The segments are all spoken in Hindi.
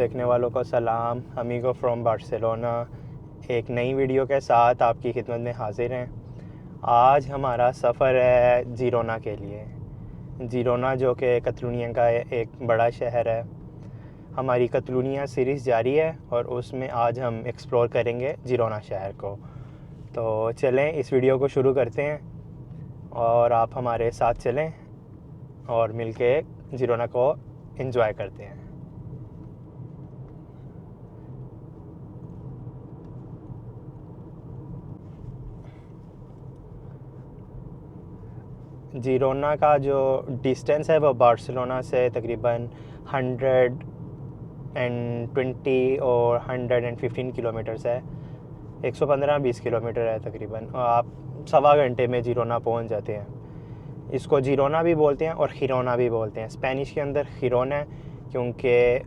देखने वालों को सलाम। अमीगो फ्रॉम बार्सिलोना एक नई वीडियो के साथ आपकी खिदमत में हाजिर हैं। आज हमारा सफ़र है जिरोना के लिए। जिरोना जो कि कतलूनिया का एक बड़ा शहर है। हमारी कतलूनिया सीरीज़ जारी है और उसमें आज हम एक्सप्लोर करेंगे जिरोना शहर को। तो चलें इस वीडियो को शुरू करते हैं और आप हमारे साथ चलें और मिलके जिरोना को एंजॉय करते हैं। जिरोना का जो डिस्टेंस है वो बार्सिलोना से तकरीबन 120 और 115 किलोमीटर्स है। 115-20 किलोमीटर है तकरीबन, और आप सवा घंटे में जिरोना पहुंच जाते हैं। इसको जिरोना भी बोलते हैं और खिरोना भी बोलते हैं। स्पेनिश के अंदर खिरोना है क्योंकि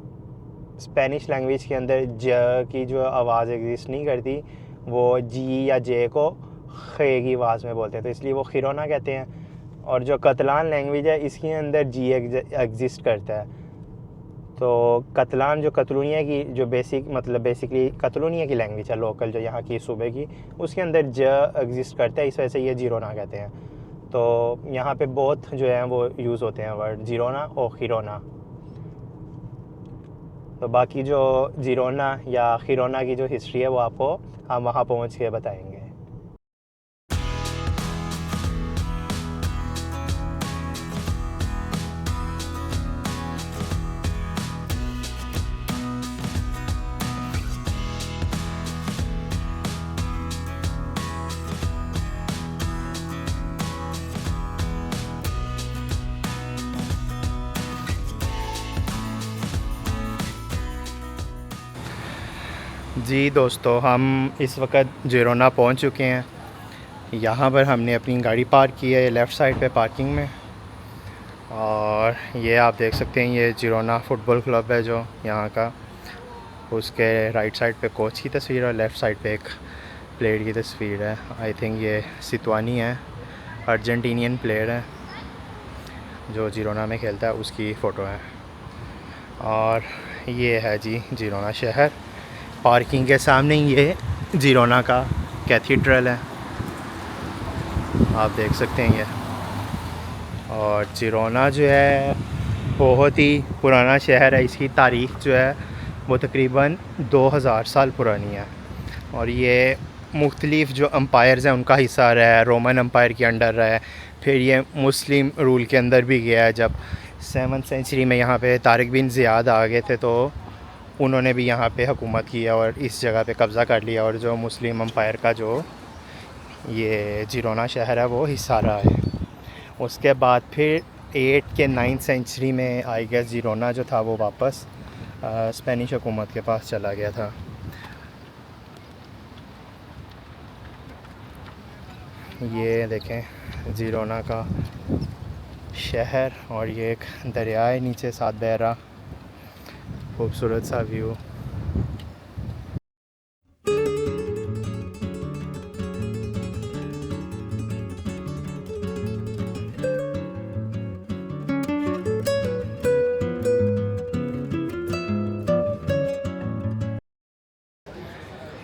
स्पेनिश लैंग्वेज के अंदर ज की जो आवाज़ एग्जिस्ट नहीं करती, वो जी या जे को खे की आवाज़ में बोलते हैं, तो इसलिए वो खिरोना कहते हैं। और जो कतलान लैंग्वेज है इसके अंदर जी एग्जिस्ट करता है। तो कतलान जो कतलूनिया की जो बेसिकली कतलूनिया की लैंग्वेज है, लोकल जो यहाँ की सूबे की, उसके अंदर ज एग्जिस्ट करता है, इस वजह से ये जिरोना कहते हैं। तो यहाँ पे बहुत जो है वो यूज़ होते हैं वर्ड जिरोना और खिरोना। तो बाकी जो जिरोना या खिरोना की जो हिस्ट्री है वो आपको हम वहाँ पहुँच के बताएंगे। जी दोस्तों, हम इस वक्त जिरोना पहुंच चुके हैं। यहाँ पर हमने अपनी गाड़ी पार्क की है लेफ़्ट साइड पे पार्किंग में, और ये आप देख सकते हैं ये जिरोना फुटबॉल क्लब है जो यहाँ का। उसके राइट साइड पे कोच की तस्वीर और लेफ़्ट साइड पे एक प्लेयर की तस्वीर है। आई थिंक ये सितवानी है, अर्जेंटीनियन प्लेयर है जो जिरोना में खेलता है, उसकी फ़ोटो है। और ये है जी जिरोना शहर। पार्किंग के सामने ये जिरोना का कैथीड्रल है, आप देख सकते हैं ये। और जिरोना जो है बहुत ही पुराना शहर है। इसकी तारीख़ जो है वो तकरीबन 2000 साल पुरानी है। और ये मुख्तलिफ़ जो अम्पायर्स हैं उनका हिस्सा रहा है। रोमन अम्पायर के अंडर रहा है, फिर ये मुस्लिम रूल के अंदर भी गया है। जब 7वीं सेंचुरी में यहाँ पे तारिक बिन ज़ियाद आ गए थे तो उन्होंने भी यहाँ पे हुकूमत किया और इस जगह पे कब्ज़ा कर लिया, और जो मुस्लिम अम्पायर का जो ये जिरोना शहर है वो हिस्सा रहा है। उसके बाद फिर 8 के 9th सेंचुरी में आई गेस जिरोना जो था वो वापस स्पेनिश हुकूमत के पास चला गया था। ये देखें जिरोना का शहर, और ये एक दरिया है नीचे साथ बह रहा, खूबसूरत सा व्यू।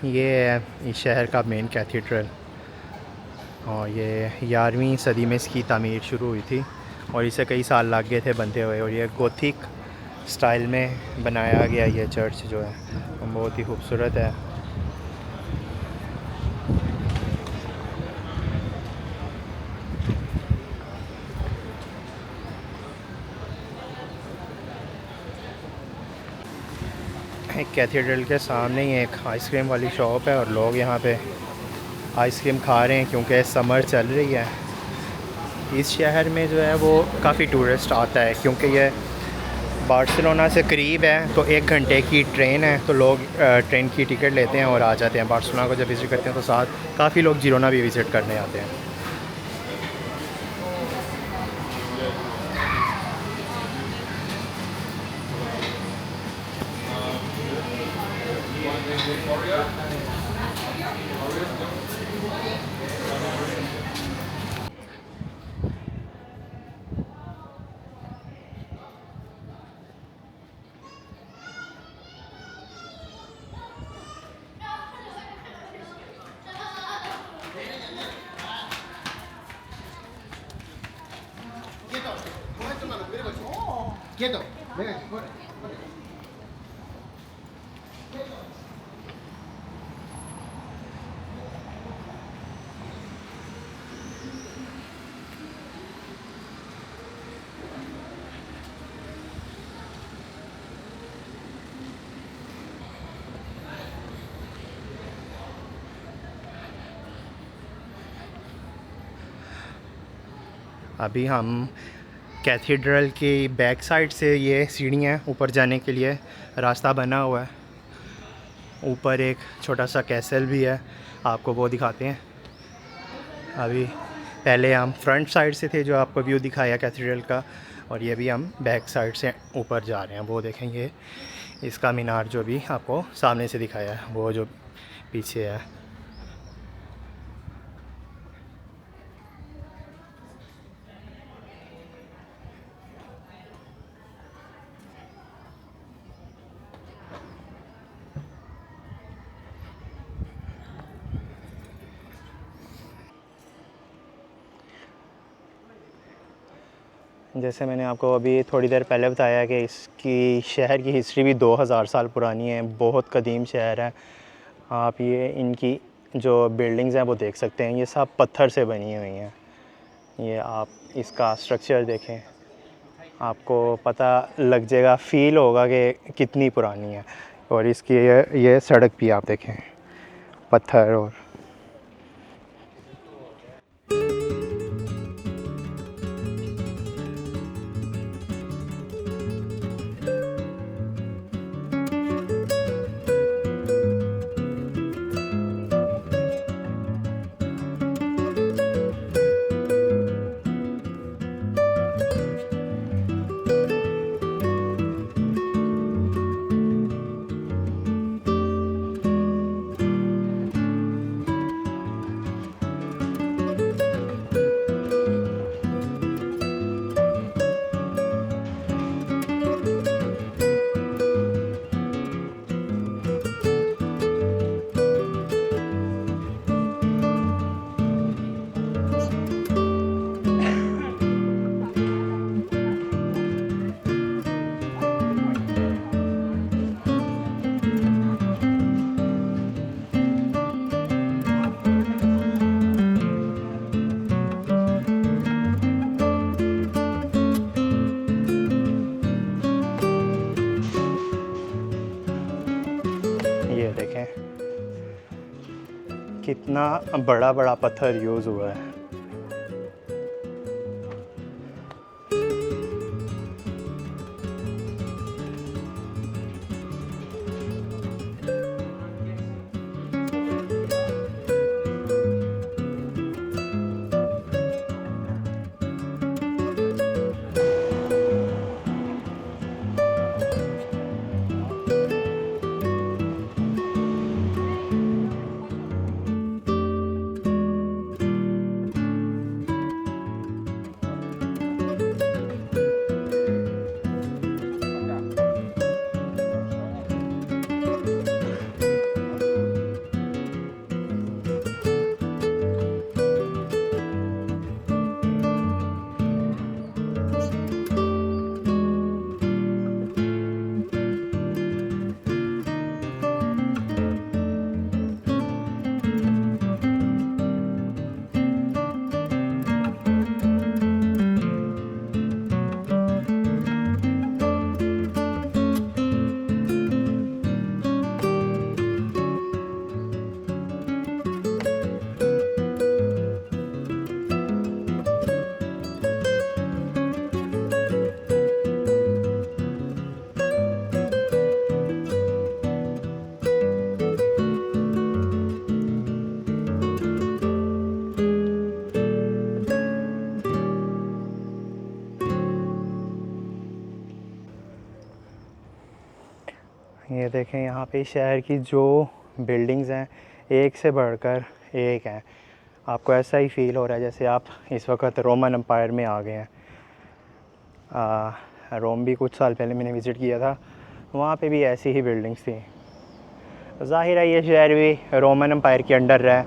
ये है इस शहर का मेन कैथीड्रल, और ये 11वीं सदी में इसकी तामीर शुरू हुई थी और इसे कई साल लग गए थे बनते हुए। और ये गोथिक स्टाइल में बनाया गया ये चर्च जो है बहुत ही खूबसूरत है। एक कैथीड्रल के सामने ही एक आइसक्रीम वाली शॉप है और लोग यहाँ पे आइसक्रीम खा रहे हैं क्योंकि समर चल रही है। इस शहर में जो है वो काफ़ी टूरिस्ट आता है क्योंकि ये बार्सिलोना से करीब है, तो 1 घंटे की ट्रेन है, तो लोग ट्रेन की टिकट लेते हैं और आ जाते हैं। बार्सिलोना को जब विज़िट करते हैं तो साथ काफ़ी लोग जिरोना भी विज़िट करने आते हैं। Quieto, venga, corre. अभी हम कैथीड्रल की बैक साइड से, ये सीढ़ियाँ ऊपर जाने के लिए रास्ता बना हुआ है। ऊपर एक छोटा सा कैसल भी है, आपको वो दिखाते हैं। अभी पहले हम फ्रंट साइड से थे जो आपको व्यू दिखाया कैथीड्रल का, और ये भी हम बैक साइड से ऊपर जा रहे हैं। वो देखेंगे इसका मीनार जो भी आपको सामने से दिखाया है, वो जो पीछे है। जैसे मैंने आपको अभी थोड़ी देर पहले बताया कि इसकी शहर की हिस्ट्री भी 2000 साल पुरानी है, बहुत कदीम शहर है। आप ये इनकी जो बिल्डिंग्स हैं वो देख सकते हैं, ये सब पत्थर से बनी हुई हैं। ये आप इसका स्ट्रक्चर देखें, आपको पता लग जाएगा, फ़ील होगा कि कितनी पुरानी है। और इसकी ये सड़क भी आप देखें, पत्थर। और ये देखें कितना बड़ा बड़ा पत्थर यूज़ हुआ है। ये देखें यहाँ पे शहर की जो बिल्डिंग्स हैं एक से बढ़कर एक हैं। आपको ऐसा ही फ़ील हो रहा है जैसे आप इस वक्त रोमन एम्पायर में आ गए हैं। रोम भी कुछ साल पहले मैंने विज़िट किया था, वहाँ पे भी ऐसी ही बिल्डिंग्स थी। ज़ाहिर है ये शहर भी रोमन एम्पायर के अंडर रहा है।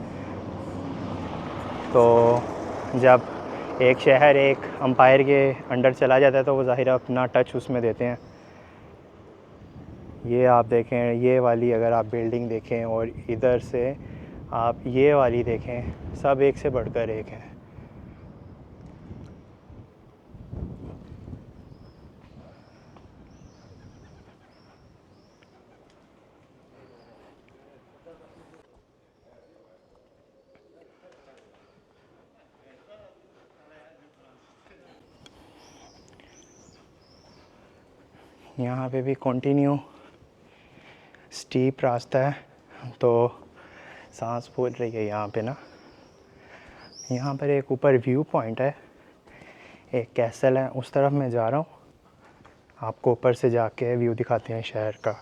तो जब एक शहर एक अंपायर के अंडर चला जाता है तो वो ज़ाहिर अपना टच उसमें देते हैं। ये आप देखें, ये वाली अगर आप बिल्डिंग देखें और इधर से आप ये वाली देखें, सब एक से बढ़कर एक हैं। यहाँ पे भी कंटिन्यू स्टीप रास्ता है, तो सांस फूल रही है यहाँ पे ना। यहाँ पर एक ऊपर व्यू पॉइंट है, एक कैसल है, उस तरफ मैं जा रहा हूँ। आपको ऊपर से जाके व्यू दिखाते हैं शहर का।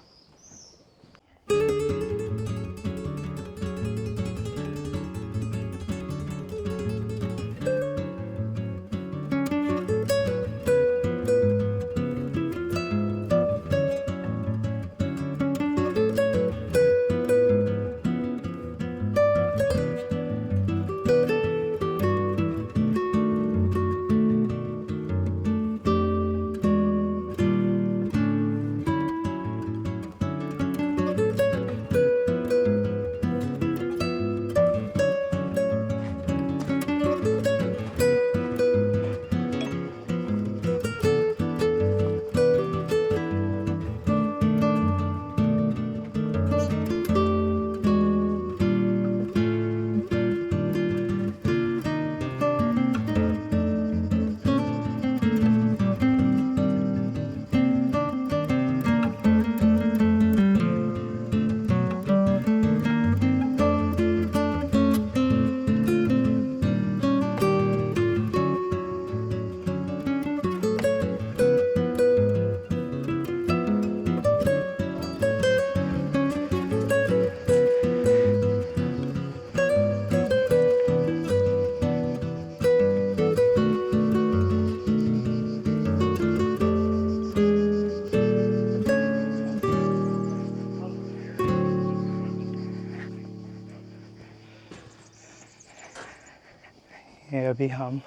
ये अभी हम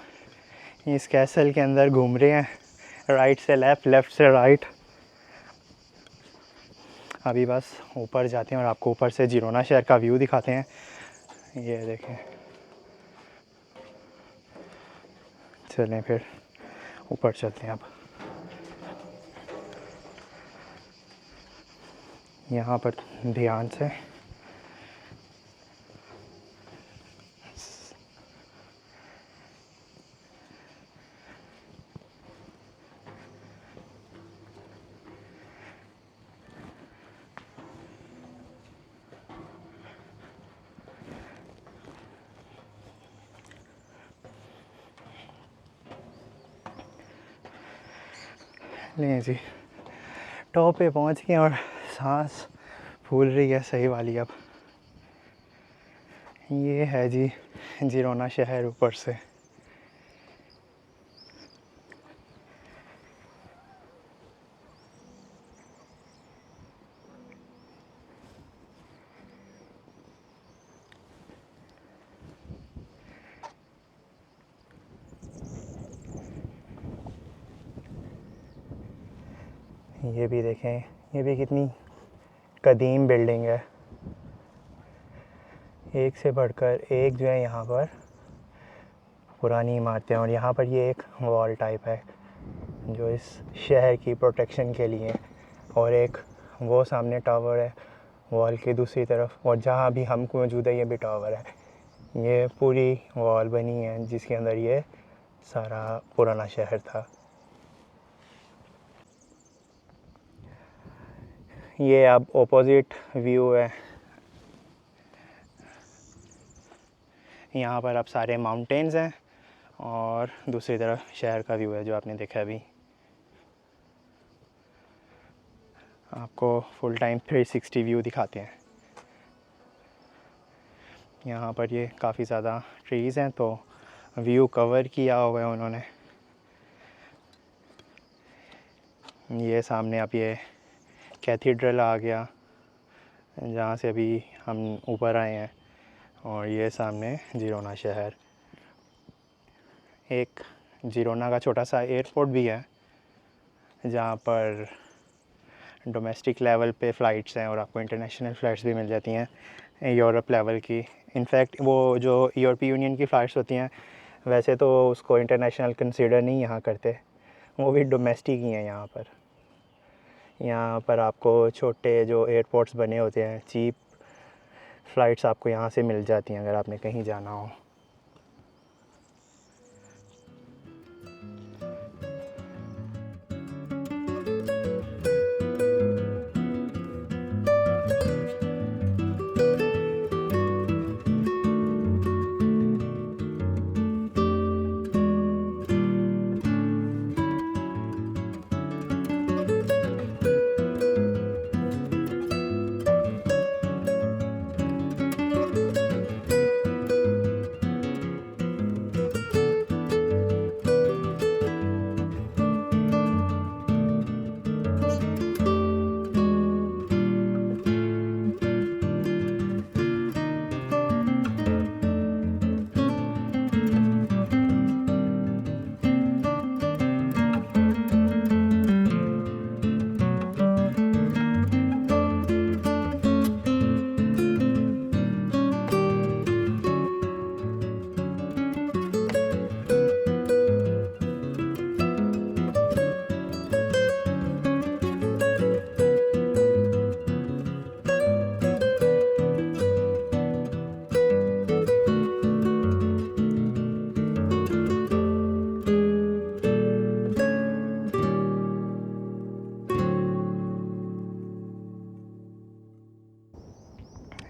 इस कैसल के अंदर घूम रहे हैं, राइट से लेफ़्ट, लेफ़्ट से राइट। अभी बस ऊपर जाते हैं और आपको ऊपर से जिरोना शहर का व्यू दिखाते हैं। ये देखें, चलें फिर ऊपर चलते हैं। अब यहाँ पर ध्यान से लें जी, टॉप पे पहुँच गए और सांस फूल रही है सही वाली। अब ये है जी जिरोना शहर ऊपर से। ये भी देखें, ये भी कितनी कदीम बिल्डिंग है, एक से बढ़कर एक जो है यहाँ पर पुरानी इमारतें। और यहाँ पर ये एक वॉल टाइप है जो इस शहर की प्रोटेक्शन के लिए, और एक वो सामने टावर है वॉल की दूसरी तरफ, और जहाँ भी हम मौजूद है ये भी टावर है। ये पूरी वॉल बनी है जिसके अंदर ये सारा पुराना शहर था। ये अब ऑपोजिट व्यू है, यहाँ पर अब सारे माउंटेन्स हैं और दूसरी तरफ शहर का व्यू है जो आपने देखा अभी। आपको फुल टाइम 360 व्यू दिखाते हैं। यहाँ पर ये काफ़ी ज़्यादा ट्रीज़ हैं तो व्यू कवर किया हुआ है उन्होंने। ये सामने अब ये कैथीड्रल आ गया जहाँ से अभी हम ऊपर आए हैं, और ये सामने जिरोना शहर। एक जिरोना का छोटा सा एयरपोर्ट भी है जहाँ पर डोमेस्टिक लेवल पे फ़्लाइट्स हैं और आपको इंटरनेशनल फ़्लाइट्स भी मिल जाती हैं यूरोप लेवल की। इनफैक्ट वो जो यूरोपीय यूनियन की फ़्लाइट्स होती हैं वैसे तो उसको इंटरनेशनल कंसीडर नहीं यहाँ करते, वो भी डोमेस्टिक ही हैं यहाँ पर। यहाँ पर आपको छोटे जो एयरपोर्ट्स बने होते हैं, चीप फ़्लाइट्स आपको यहाँ से मिल जाती हैं अगर आपने कहीं जाना हो।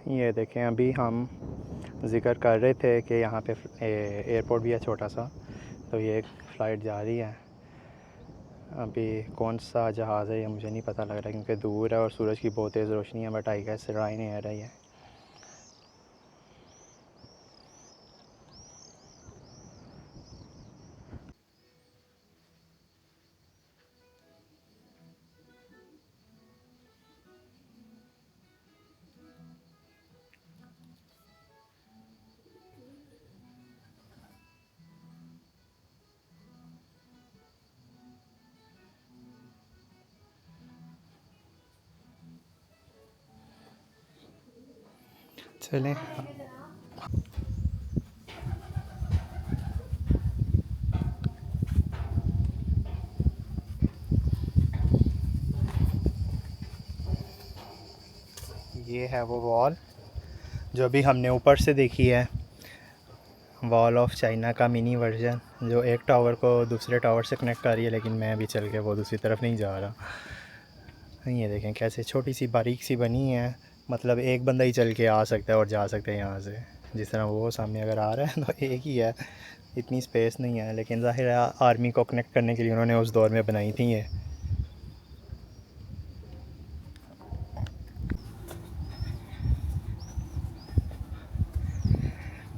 ये देखें, अभी हम ज़िक्र कर रहे थे कि यहाँ पे एयरपोर्ट भी है छोटा सा, तो ये एक फ़्लाइट जा रही है। अभी कौन सा जहाज़ है ये मुझे नहीं पता लग रहा क्योंकि दूर है और सूरज की बहुत तेज़ रोशनी है, but I guess rain air है ये। चलें, ये है वो वॉल जो अभी हमने ऊपर से देखी है, वॉल ऑफ चाइना का मिनी वर्जन, जो एक टावर को दूसरे टावर से कनेक्ट कर रही है, लेकिन मैं अभी चल के वो दूसरी तरफ नहीं जा रहा। ये देखें कैसे छोटी सी बारीक सी बनी है, मतलब एक बंदा ही चल के आ सकता है और जा सकता है यहाँ से। जिस तरह वो सामने अगर आ रहा है तो एक ही है, इतनी स्पेस नहीं है, लेकिन ज़ाहिर है आर्मी को कनेक्ट करने के लिए उन्होंने उस दौर में बनाई थी ये।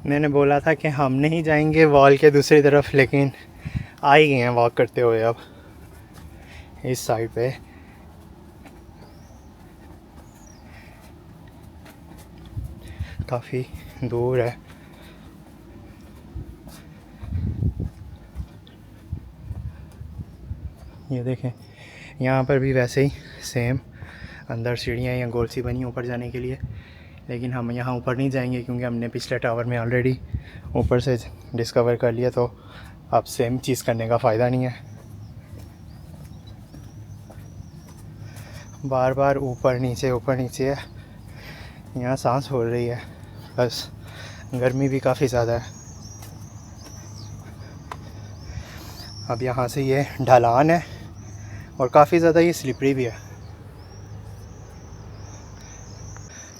मैंने बोला था कि हम नहीं जाएंगे वॉल के दूसरी तरफ, लेकिन आ ही गए हैं वॉक करते हुए अब इस साइड पे। काफ़ी दूर है। ये देखें, यहाँ पर भी वैसे ही सेम अंदर सीढ़ियाँ या गोल सी बनी ऊपर जाने के लिए, लेकिन हम यहाँ ऊपर नहीं जाएंगे क्योंकि हमने पिछले टावर में ऑलरेडी ऊपर से डिस्कवर कर लिया, तो अब सेम चीज़ करने का फ़ायदा नहीं है। बार बार ऊपर नीचे है, यहाँ सांस हो रही है, बस गर्मी भी काफ़ी ज़्यादा है। अब यहाँ से ये ढलान है और काफ़ी ज़्यादा ये स्लिपरी भी है।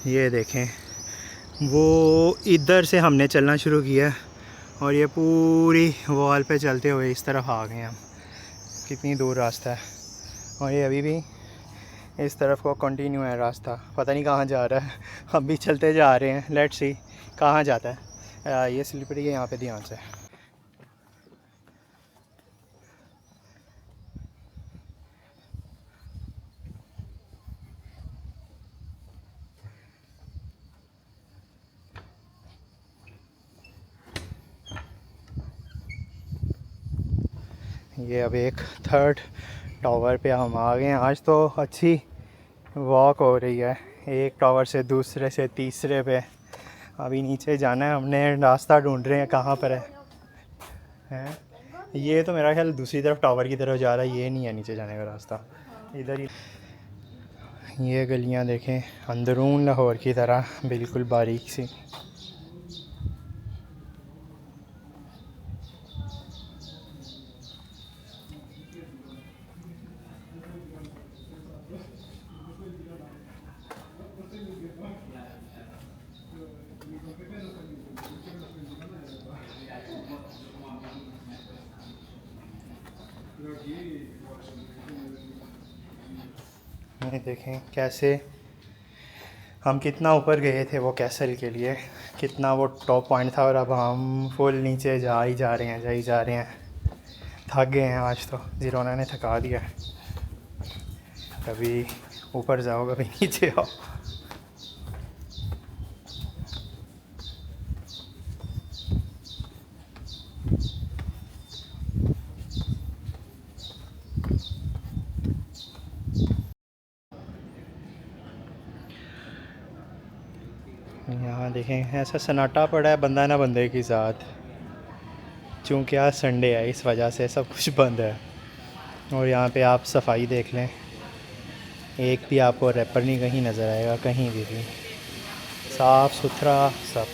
ये देखें, वो इधर से हमने चलना शुरू किया और ये पूरी वॉल पे चलते हुए इस तरफ आ गए हम। कितनी दूर रास्ता है, और ये अभी भी इस तरफ को कंटिन्यू है रास्ता, पता नहीं कहाँ जा रहा है। हम भी चलते जा रहे हैं, लेट्स सी कहाँ जाता है। ये स्लिपरी है, यहाँ पे ध्यान से। ये अब एक थर्ड टावर पे हम आ गए हैं। आज तो अच्छी वॉक हो रही है, एक टावर से दूसरे से तीसरे पे। अभी नीचे जाना है, हमने रास्ता ढूंढ रहे हैं कहाँ पर है। ये तो मेरा ख्याल दूसरी तरफ टावर की तरफ जा रहा है, ये नहीं है नीचे जाने का रास्ता, इधर ही। ये गलियाँ देखें, अंदरून लाहौर की तरह बिल्कुल बारीक सी। ये देखें कैसे हम कितना ऊपर गए थे वो कैसल के लिए, कितना वो टॉप पॉइंट था, और अब हम फुल नीचे जा ही जा रहे हैं। थक गए हैं आज तो, जिरोना ने थका दिया। कभी ऊपर जाओ कभी नीचे आओ। यहाँ देखें ऐसा सन्नाटा पड़ा है, बंदा ना बंदे के साथ। चूँकि आज संडे है इस वजह से सब कुछ बंद है। और यहाँ पे आप सफाई देख लें, एक भी आपको रैपर नहीं कहीं नज़र आएगा, कहीं भी साफ़ सुथरा सब।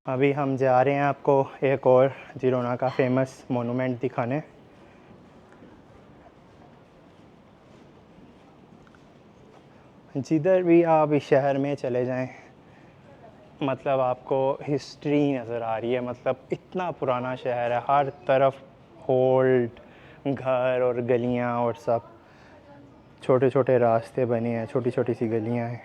अभी हम जा रहे हैं आपको एक और जिरोना का फेमस मोनूमेंट दिखाने। जिधर भी आप इस शहर में चले जाएं, मतलब आपको हिस्ट्री नज़र आ रही है। मतलब इतना पुराना शहर है, हर तरफ ओल्ड घर और गलियां और सब, छोटे छोटे रास्ते बने हैं, छोटी छोटी सी गलियां हैं।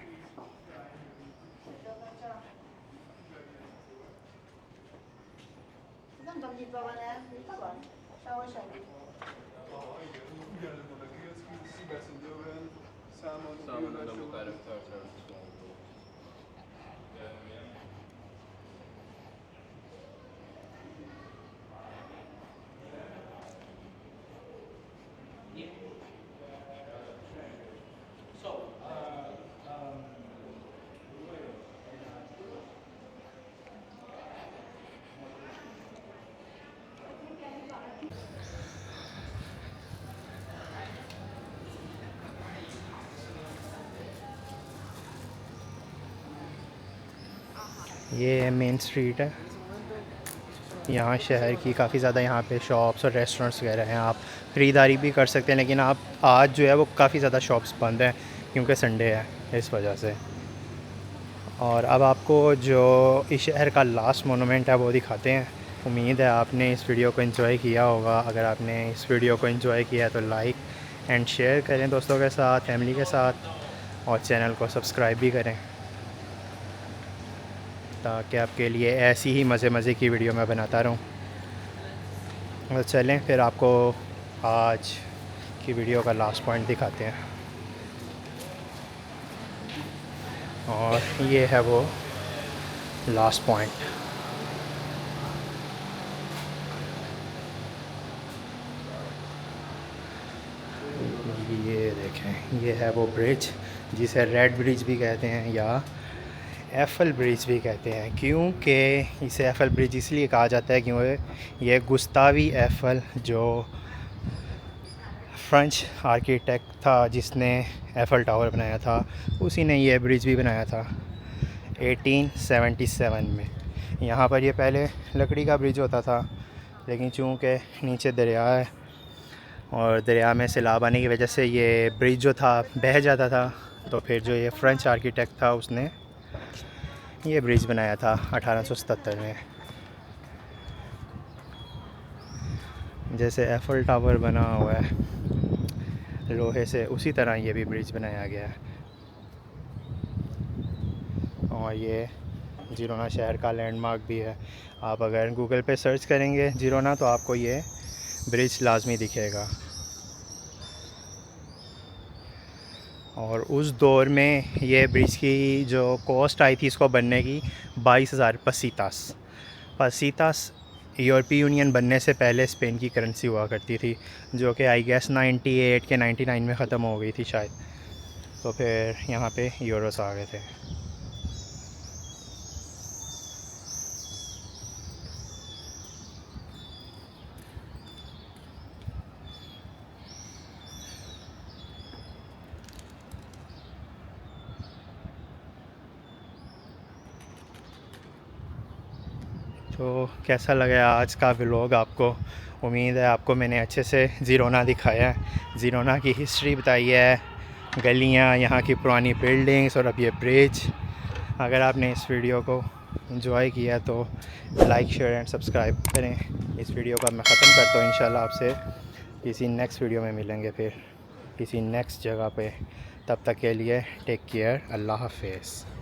ये मेन स्ट्रीट है, यहाँ शहर की काफ़ी ज़्यादा यहाँ पे शॉप्स और रेस्टोरेंट्स वगैरह हैं। आप ख़रीदारी भी कर सकते हैं, लेकिन आप आज जो है वो काफ़ी ज़्यादा शॉप्स बंद हैं क्योंकि संडे है, इस वजह से। और अब आपको जो इस शहर का लास्ट मोनूमेंट है वो दिखाते हैं। उम्मीद है आपने इस वीडियो को एंजॉय किया होगा। अगर आपने इस वीडियो को एंजॉय किया है तो लाइक एंड शेयर करें दोस्तों के साथ, फैमिली के साथ, और चैनल को सब्सक्राइब भी करें ताकि आपके लिए ऐसी ही मज़े की वीडियो मैं बनाता रहूं। तो चलें फिर आपको आज की वीडियो का लास्ट पॉइंट दिखाते हैं। और ये है वो लास्ट पॉइंट। ये देखें, ये है वो ब्रिज जिसे रेड ब्रिज भी कहते हैं या एफल ब्रिज भी कहते हैं। क्योंकि इसे एफल ब्रिज इसलिए कहा जाता है क्योंकि ये गुस्तावी एफल जो फ्रेंच आर्किटेक्ट था जिसने एफल टावर बनाया था, उसी ने ये ब्रिज भी बनाया था 1877 में। यहाँ पर ये पहले लकड़ी का ब्रिज होता था, लेकिन चूँकि नीचे दरिया है और दरिया में सैलाब आने की वजह से ये ब्रिज जो था बह जाता था, तो फिर जो ये फ्रेंच आर्किटेक्ट था उसने ये ब्रिज बनाया था 1877 में। जैसे एफल टावर बना हुआ है लोहे से, उसी तरह ये भी ब्रिज बनाया गया है। और ये जिरोना शहर का लैंडमार्क भी है। आप अगर गूगल पे सर्च करेंगे जिरोना तो आपको ये ब्रिज लाजमी दिखेगा। और उस दौर में ये ब्रिज की जो कॉस्ट आई थी इसको बनने की 22,000 पसीतास यूरोपीय यूनियन बनने से पहले स्पेन की करेंसी हुआ करती थी, जो कि आई गेस 98 के 99 में ख़त्म हो गई थी शायद। तो फिर यहाँ पे यूरोस आ गए थे। तो कैसा लगा आज का व्लॉग आपको? उम्मीद है आपको मैंने अच्छे से ज़ीरोना दिखाया है, ज़ीरोना की हिस्ट्री बताई है, गलियाँ, यहाँ की पुरानी बिल्डिंग्स और अब ये ब्रिज। अगर आपने इस वीडियो को एंजॉय किया तो लाइक शेयर एंड सब्सक्राइब करें। इस वीडियो का मैं ख़त्म करता हूँ। इंशाल्लाह आपसे किसी नेक्स्ट वीडियो में मिलेंगे, फिर किसी नेक्स्ट जगह पे। तब तक के लिए टेक केयर, अल्लाह हाफ़िज़।